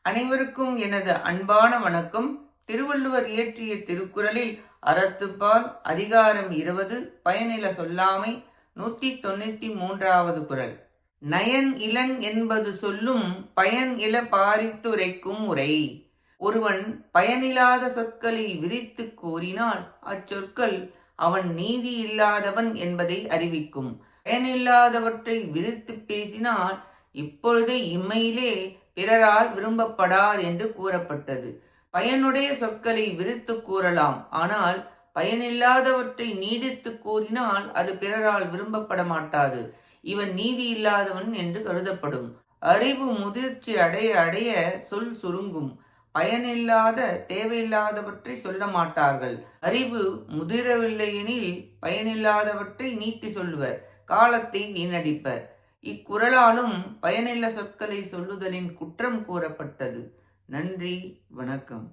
அனைவருக்கும் எனது அன்பான வணக்கம். திருவள்ளுவர் இயற்றிய திருக்குறளில் அறத்துப்பால் அதிகாரம் 20 பயனில சொல்லாமை 193வது குறள். நயன் இலன் என்பது சொல்லும் பயன் இல பாரித்துரைக்கும் உரை. ஒருவன் பயனில்லாத சொற்களை விரித்து கூறினால் அச்சொற்கள் அவன் நீதி இல்லாதவன் என்பதை அறிவிக்கும். பயனில்லாதவற்றை விரித்து பேசினால் இப்பொழுதே இம்மையிலே பிறரால் விரும்பப்படாது என்று கூறப்பட்டது. பயனுடைய சொற்களை விரித்து கூறலாம், ஆனால் பயனில்லாதவற்றை நீடித்து கூறினால் அது பிறரால் விரும்பப்பட மாட்டாது. இவன் நீதி இல்லாதவன் என்று கருதப்படும். அறிவு முதிர்ச்சி அடைய அடைய சொல் சுருங்கும். பயனில்லாத தேவையில்லாதவற்றை சொல்ல மாட்டார்கள். அறிவு முதிரவில்லையெனில் பயனில்லாதவற்றை நீட்டி சொல்வர், காலத்தை வீணடிப்பர். இக்குறளாலும் பயனில்ல சொற்களை சொல்லுதலின் குற்றம் கூறப்பட்டது. நன்றி, வணக்கம்.